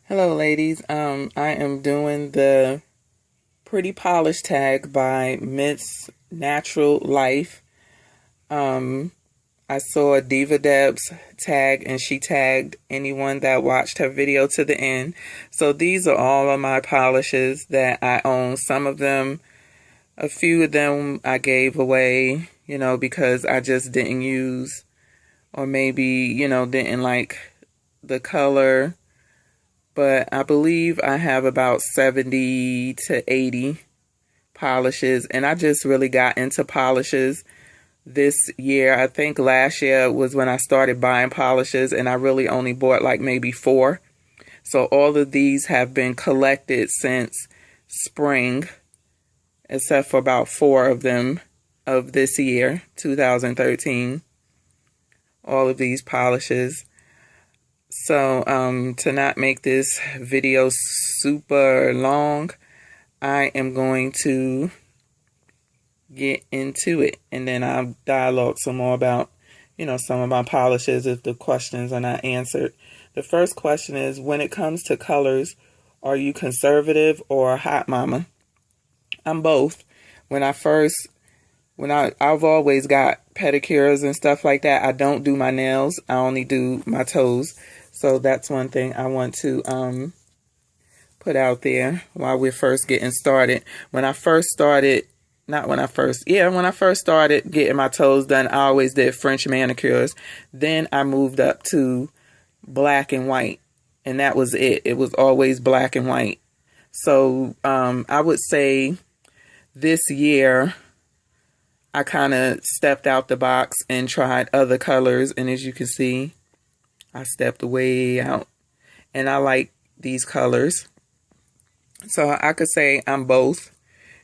Hello, ladies. I am doing the Pretty Polish tag by Miss Natural Life. I saw Diva Deb's tag, and she tagged anyone that watched her video to the end. So these are all of my polishes that I own. Some of them, a few of them I gave away, because I just didn't use, or maybe, didn't like the color. But I believe I have about 70 to 80 polishes, and I just really got into polishes this year. I think last year was when I started buying polishes, and I really only bought like maybe 4. So all of these have been collected since spring, except for about 4 of them of this year, 2013. All of these polishes. So, to not make this video super long, I am going to get into it, and then I'll dialogue some more about, some of my polishes if the questions are not answered. The first question is, when it comes to colors, are you conservative or a hot mama? I'm both. I've always got pedicures and stuff like that. I don't do my nails. I only do my toes. So that's one thing I want to put out there while we're first getting started. When I first started getting my toes done, I always did French manicures. Then I moved up to black and white, and that was it. It was always black and white. So I would say this year I kind of stepped out the box and tried other colors, and as you can see, I stepped way out, and I like these colors. So I could say I'm both.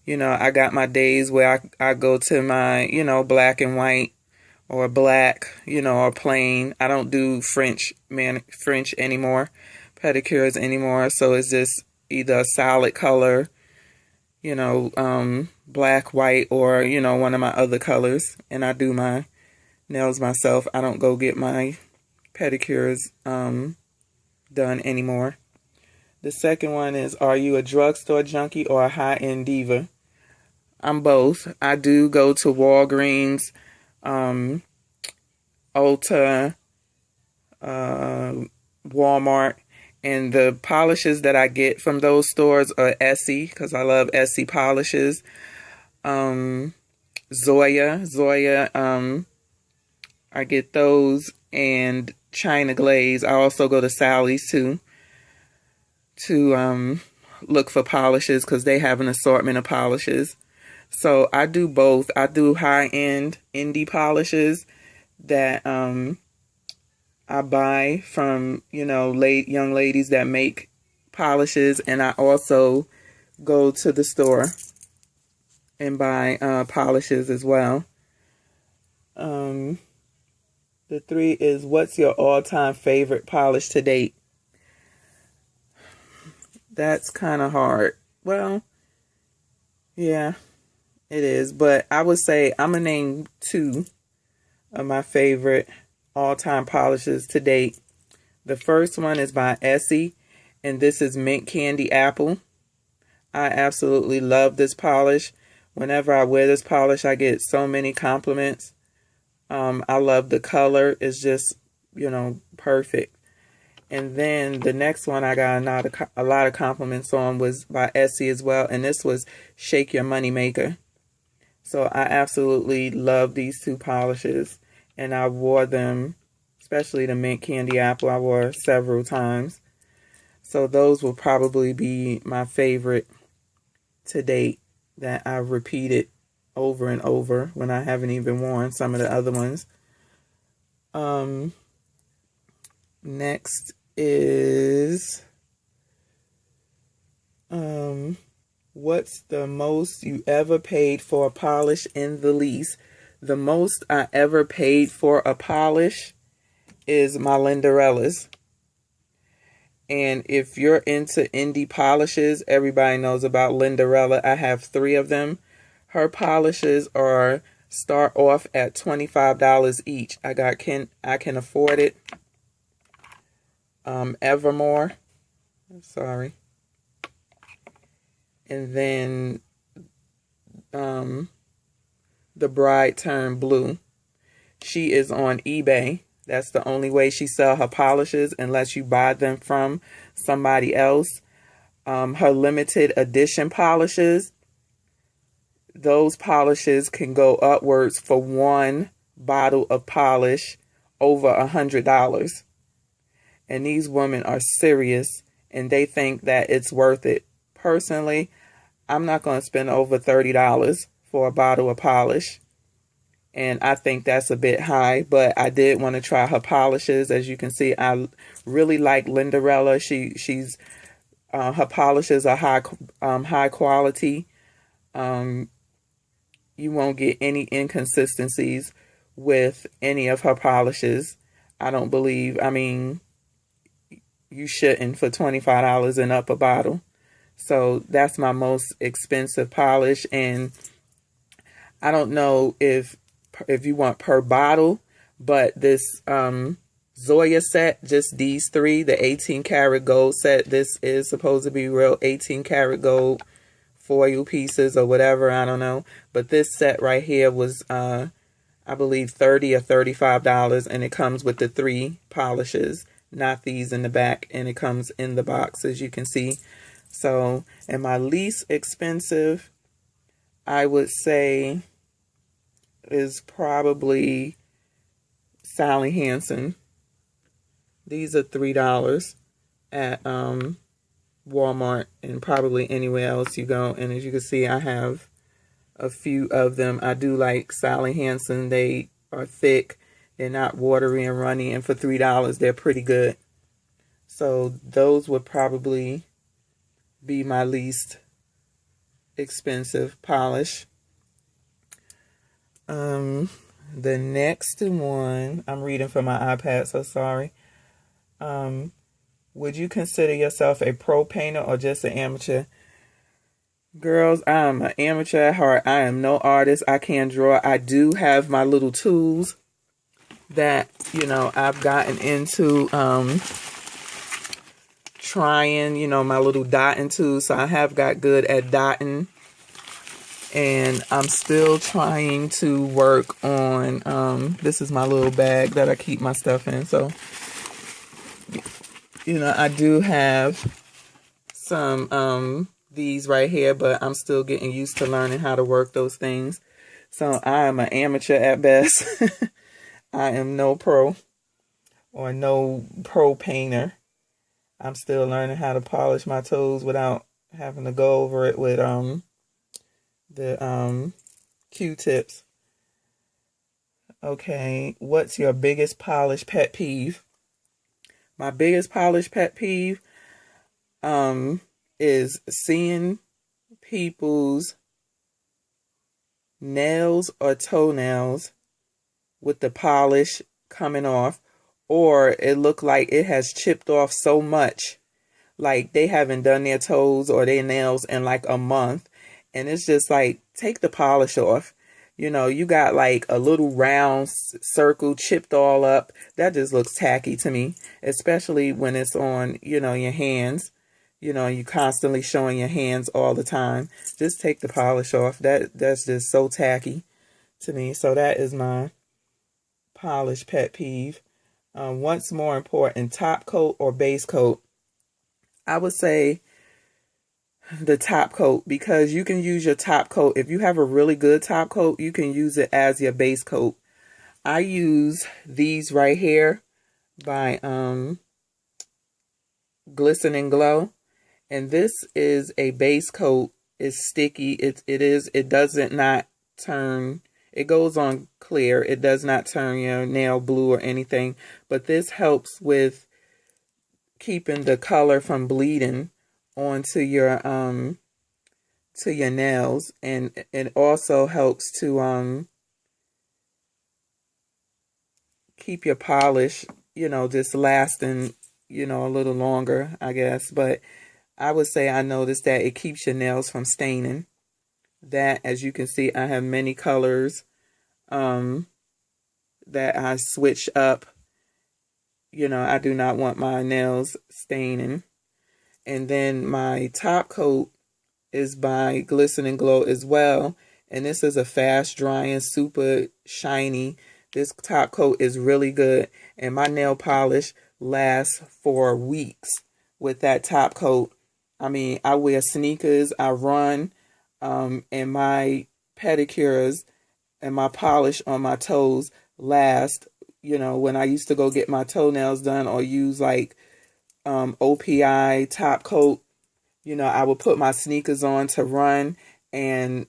I got my days where I go to my, black and white, or black, or plain. I don't do French anymore, pedicures anymore. So it's just either a solid color, black, white, or, one of my other colors. And I do my nails myself. I don't go get my pedicures done anymore. The second one is, are you a drugstore junkie or a high-end diva? I'm both. I do go to Walgreens, Ulta, Walmart, and the polishes that I get from those stores are Essie, because I love Essie polishes. Zoya, I get those, and China Glaze. I also go to Sally's too to look for polishes, because they have an assortment of polishes. So I do both. I do high-end indie polishes that I buy from, young ladies that make polishes, and I also go to the store and buy polishes as well. The 3 is, what's your all-time favorite polish to date? That's kind of hard. Well, yeah, it is. But I would say I'm going to name 2 of my favorite all-time polishes to date. The first one is by Essie, and this is Mint Candy Apple. I absolutely love this polish. Whenever I wear this polish, I get so many compliments. I love the color. It's just, perfect. And then the next one I got a lot of compliments on was by Essie as well. And this was Shake Your Money Maker. So I absolutely love these 2 polishes. And I wore them, especially the Mint Candy Apple, I wore several times. So those will probably be my favorite to date that I've repeated over and over when I haven't even worn some of the other ones. Next is, what's the most you ever paid for a polish in the least? The most I ever paid for a polish is my Lindarella's. And if you're into indie polishes, everybody knows about Lindarella. I have 3 of them. Her polishes start off at $25 each. I can afford it. Evermore. Sorry. And then the bride turned blue. She is on eBay. That's the only way she sells her polishes, unless you buy them from somebody else. Her limited edition polishes, those polishes can go upwards for one bottle of polish over $100. And these women are serious and they think that it's worth it. Personally, I'm not going to spend over $30 for a bottle of polish. And I think that's a bit high, but I did want to try her polishes. As you can see, I really like Lindarella. She's her polishes are high quality. You won't get any inconsistencies with any of her polishes. I don't believe. I mean, you shouldn't for $25 and up a bottle. So that's my most expensive polish, and I don't know if you want per bottle, but this Zoya set, just these three, the 18 karat gold set, this is supposed to be real 18 karat gold foil pieces or whatever, I don't know. But this set right here was, I believe, $30 or $35, and it comes with the three polishes, not these in the back, and it comes in the box, as you can see. So, and my least expensive, I would say, is probably Sally Hansen. These are $3 at Walmart and probably anywhere else you go. And as you can see, I have a few of them. I do like Sally Hansen. They are thick. They're not watery and runny. And for $3, they're pretty good. So those would probably be my least expensive polish. The next one, I'm reading from my iPad, so sorry. Would you consider yourself a pro painter or just an amateur? Girls, I'm an amateur at heart. I am no artist. I can't draw. I do have my little tools that, you know, I've gotten into trying, you know, my little dotting tools. So I have got good at dotting. And I'm still trying to work on, this is my little bag that I keep my stuff in. So, you know, I do have some, these right here, but I'm still getting used to learning how to work those things. So I am an amateur at best. I am no pro or no pro painter. I'm still learning how to polish my toes without having to go over it with, the Q-tips. Okay, what's your biggest polish pet peeve? My biggest polish pet peeve is seeing people's nails or toenails with the polish coming off, or it look like it has chipped off so much, like they haven't done their toes or their nails in like a month. And it's just like, take the polish off. You know, you got like a little round circle chipped all up. That just looks tacky to me, especially when it's on, you know, your hands. You know, you constantly showing your hands all the time. Just take the polish off. That's just so tacky to me. So that is my polish pet peeve. What's more important, top coat or base coat? I would say the top coat, because you can use your top coat. If you have a really good top coat, you can use it as your base coat. I use these right here by Glisten and Glow, and this is a base coat. It's sticky. It doesn't not turn. It goes on clear. It does not turn your nail blue or anything, but this helps with keeping the color from bleeding onto your nails, and it also helps to keep your polish, you know, just lasting, you know, a little longer, I guess. But I would say I noticed that it keeps your nails from staining. That, as you can see, I have many colors that I switch up. You know, I do not want my nails staining. And then my top coat is by Glisten and Glow as well. And this is a fast drying, super shiny. This top coat is really good. And my nail polish lasts for weeks with that top coat. I mean, I wear sneakers, I run, and my pedicures and my polish on my toes last. You know, when I used to go get my toenails done or use like OPI top coat, you know, I would put my sneakers on to run, and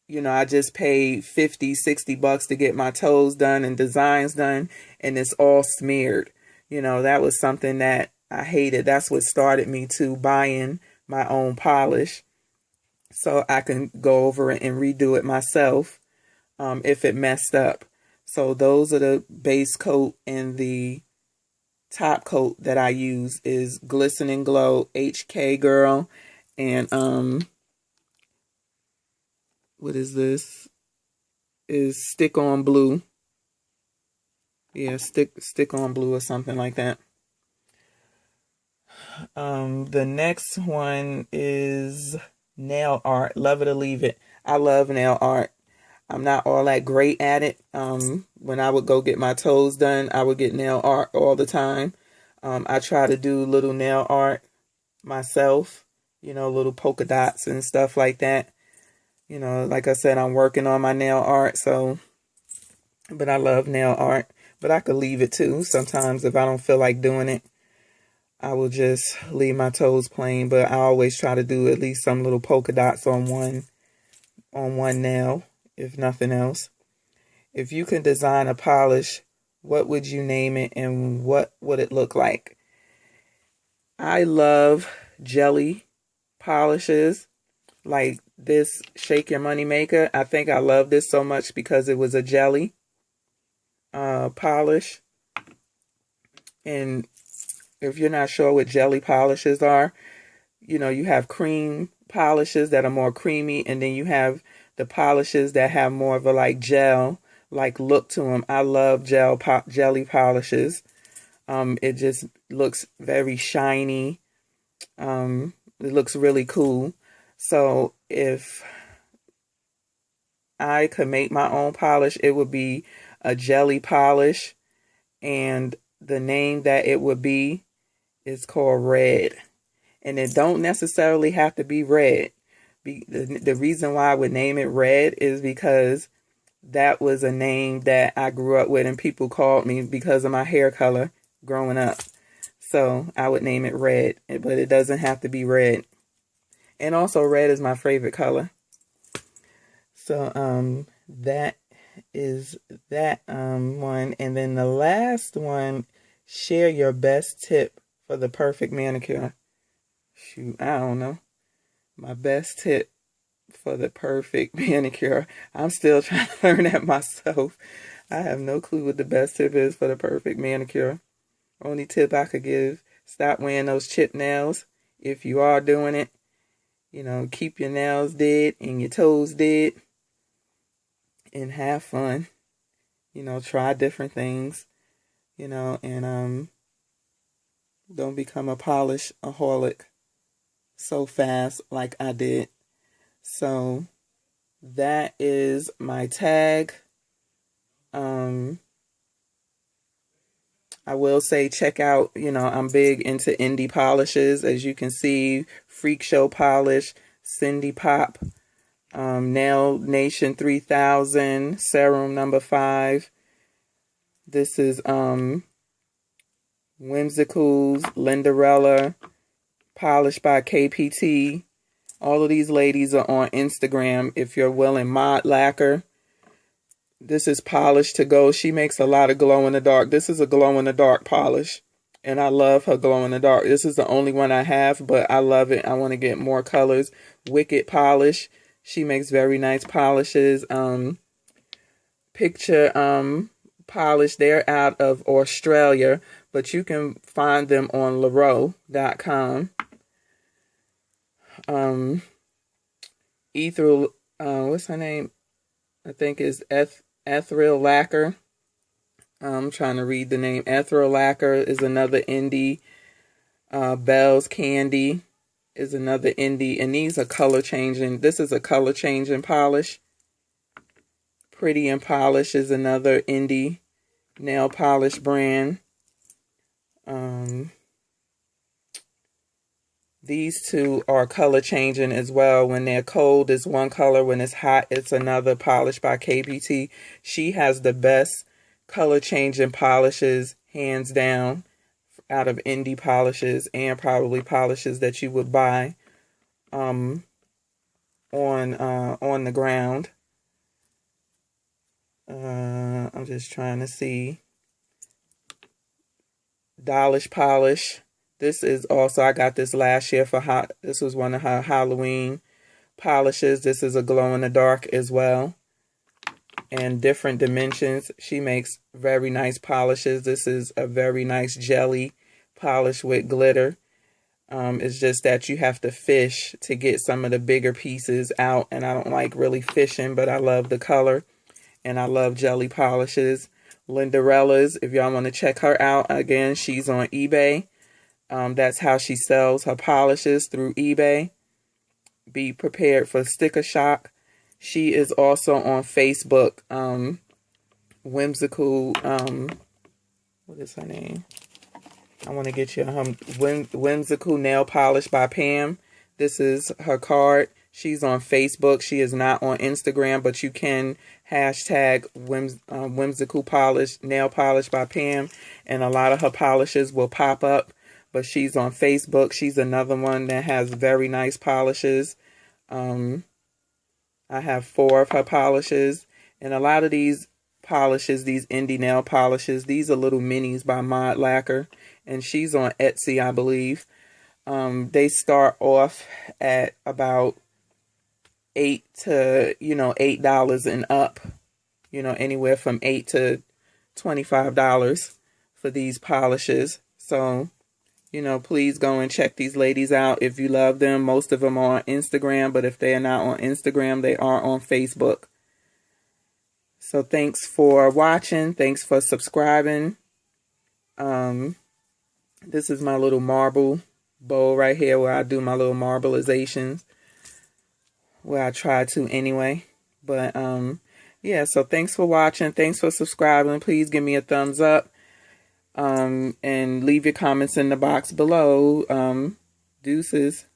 you know, I just paid 50, 60 bucks to get my toes done and designs done, and it's all smeared. You know, that was something that I hated. That's what started me to buying my own polish, so I can go over it and redo it myself if it messed up. So those are the base coat, and the top coat that I use is Glisten and Glow HK Girl, and what is this? Is Stick on Blue. Yeah, stick on blue or something like that. The next one is nail art. Love it or leave it. I love nail art. I'm not all that great at it. When I would go get my toes done, I would get nail art all the time. I try to do little nail art myself, you know, little polka dots and stuff like that. You know, like I said, I'm working on my nail art, so, but I love nail art. But I could leave it too. Sometimes if I don't feel like doing it, I will just leave my toes plain. But I always try to do at least some little polka dots on one nail, if nothing else. If you could design a polish, what would you name it and what would it look like? I love jelly polishes like this Shake Your Money Maker. I think I love this so much because it was a jelly polish. And if you're not sure what jelly polishes are, you know, you have cream polishes that are more creamy, and then you have the polishes that have more of a like gel like look to them. I love jelly polishes. It just looks very shiny. It looks really cool. So if I could make my own polish, it would be a jelly polish, and the name that it would be is called Red. And it don't necessarily have to be red. The reason why I would name it Red is because that was a name that I grew up with and people called me because of my hair color growing up. So I would name it Red, but it doesn't have to be red. And also red is my favorite color. So that is that one. And then the last one, share your best tip for the perfect manicure. Shoot, I don't know. My best tip for the perfect manicure. I'm still trying to learn that myself. I have no clue what the best tip is for the perfect manicure. Only tip I could give, stop wearing those chip nails. If you are doing it, you know, keep your nails dead and your toes dead and have fun. You know, try different things, you know, and don't become a polish-aholic so fast like I did. So that is my tag. I will say check out, you know, I'm big into indie polishes. As you can see, Freak Show Polish, Cindy Pop, Nail Nation 3000, Serum number 5. This is Whimsicals, Lindarella, Polished by KPT. All of these ladies are on Instagram if you're willing. Mod Lacquer. This is Polish to Go. She makes a lot of glow in the dark. This is a glow in the dark polish, and I love her glow in the dark. This is the only one I have, but I love it. I want to get more colors. Wicked Polish. She makes very nice polishes. Picture Polish. They're out of Australia, but you can find them on Laro.com. Ethereal, what's her name? I think is Ethereal Lacquer. I'm trying to read the name. Ethereal Lacquer is another indie Bell's Candy is another indie, and these are color changing. This is a color changing polish. Pretty and Polish is another indie nail polish brand. These two are color changing as well. When they're cold, it's one color. When it's hot, it's another. Polish by KPT. She has the best color changing polishes, hands down, out of indie polishes and probably polishes that you would buy on the ground. I'm just trying to see. Dollish Polish. This is also, I got this last year for this was one of her Halloween polishes. This is a glow in the dark as well, and different dimensions. She makes very nice polishes. This is a very nice jelly polish with glitter. It's just that you have to fish to get some of the bigger pieces out, and I don't like really fishing, but I love the color, and I love jelly polishes. Lindarella's, if y'all want to check her out, again, she's on eBay. That's how she sells her polishes, through eBay. Be prepared for sticker shock. She is also on Facebook. Whimsical, what is her name? I want to get you her Whimsical Nail Polish by Pam. This is her card. She's on Facebook. She is not on Instagram, but you can hashtag Whimsical Polish, Nail Polish by Pam, and a lot of her polishes will pop up. But she's on Facebook. She's another one that has very nice polishes. I have 4 of her polishes. And a lot of these polishes, these indie nail polishes, these are little minis by Mod Lacquer. And she's on Etsy, I believe. They start off at about $8 to, $8 and up. Anywhere from $8 to $25 for these polishes. So, please go and check these ladies out if you love them. Most of them are on Instagram, but if they are not on Instagram, they are on Facebook. So thanks for watching. Thanks for subscribing. This is my little marble bowl right here where I do my little marbleizations. Well, I try to anyway. But, yeah, so thanks for watching. Thanks for subscribing. Please give me a thumbs up. And leave your comments in the box below. Deuces.